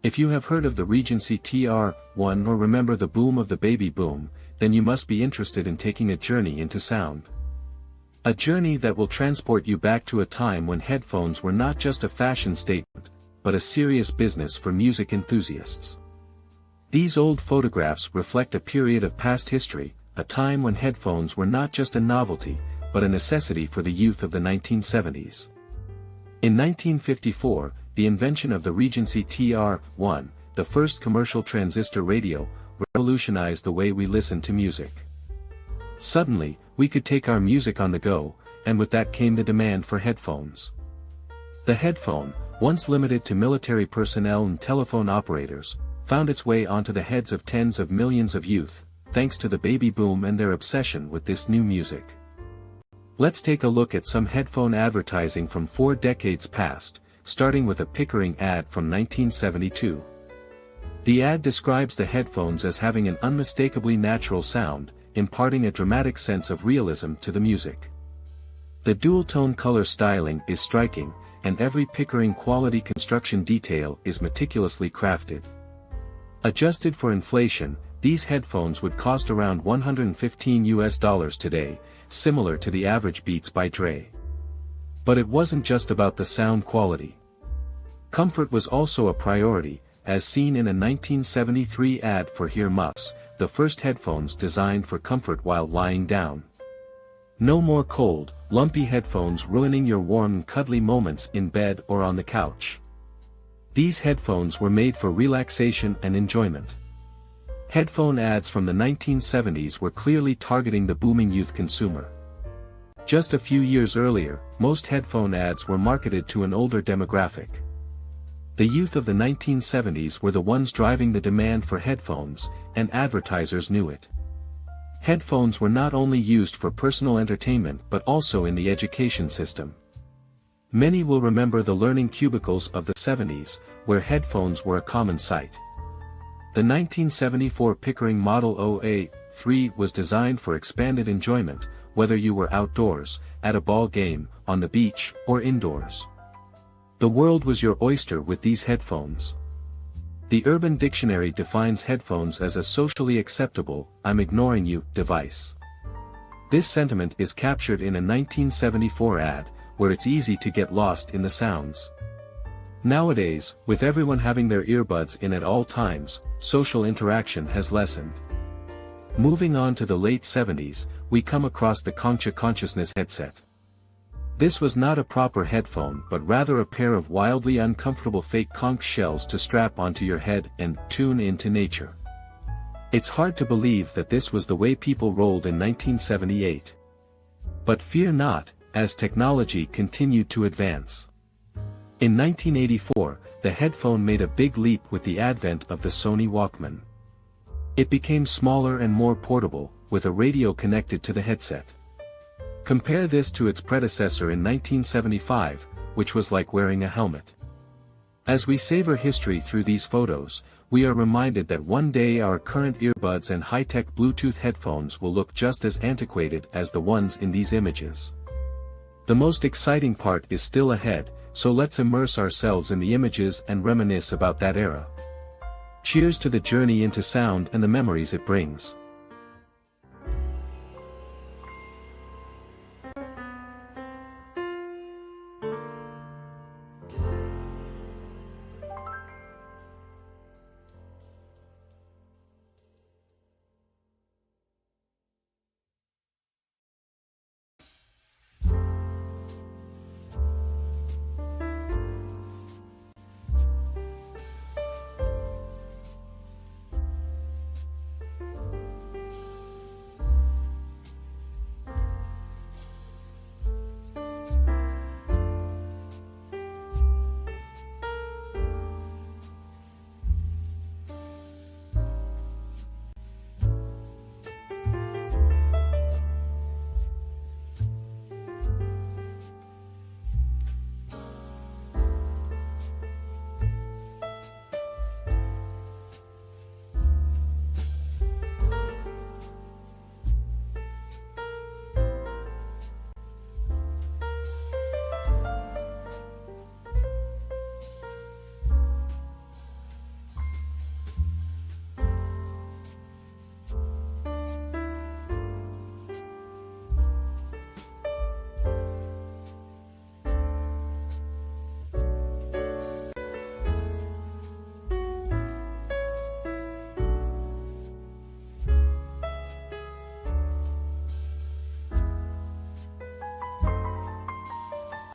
If you have heard of the Regency TR-1 or remember the boom of the baby boom, then you must be interested in taking a journey into sound. A journey that will transport you back to a time when headphones were not just a fashion statement, but a serious business for music enthusiasts. These old photographs reflect a period of past history, a time when headphones were not just a novelty, but a necessity for the youth of the 1970s. In 1954, the invention of the Regency TR-1, the first commercial transistor radio, revolutionized the way we listen to music. Suddenly, we could take our music on the go, and with that came the demand for headphones. The headphone, once limited to military personnel and telephone operators, found its way onto the heads of tens of millions of youth, thanks to the baby boom and their obsession with this new music. Let's take a look at some headphone advertising from 4 decades past, starting with a Pickering ad from 1972. The ad describes the headphones as having an unmistakably natural sound, imparting a dramatic sense of realism to the music. The dual-tone color styling is striking, and every Pickering quality construction detail is meticulously crafted. Adjusted for inflation, these headphones would cost around $115 today, similar to the average Beats by Dre. But it wasn't just about the sound quality. Comfort was also a priority, as seen in a 1973 ad for Hear Muffs, the first headphones designed for comfort while lying down. No more cold, lumpy headphones ruining your warm and cuddly moments in bed or on the couch. These headphones were made for relaxation and enjoyment. Headphone ads from the 1970s were clearly targeting the booming youth consumer. Just a few years earlier, most headphone ads were marketed to an older demographic. The youth of the 1970s were the ones driving the demand for headphones, and advertisers knew it. Headphones were not only used for personal entertainment but also in the education system. Many will remember the learning cubicles of the 70s, where headphones were a common sight. The 1974 Pickering Model OA-3 was designed for expanded enjoyment, whether you were outdoors, at a ball game, on the beach, or indoors. The world was your oyster with these headphones. The Urban Dictionary defines headphones as a socially acceptable, I'm ignoring you, device. This sentiment is captured in a 1974 ad, where it's easy to get lost in the sounds. Nowadays, with everyone having their earbuds in at all times, social interaction has lessened. Moving on to the late 70s, we come across the Concha Consciousness headset. This was not a proper headphone but rather a pair of wildly uncomfortable fake conch shells to strap onto your head and tune into nature. It's hard to believe that this was the way people rolled in 1978. But fear not, as technology continued to advance. In 1984, the headphone made a big leap with the advent of the Sony Walkman. It became smaller and more portable, with a radio connected to the headset. Compare this to its predecessor in 1975, which was like wearing a helmet. As we savor history through these photos, we are reminded that one day our current earbuds and high-tech Bluetooth headphones will look just as antiquated as the ones in these images. The most exciting part is still ahead, so let's immerse ourselves in the images and reminisce about that era. Cheers to the journey into sound and the memories it brings.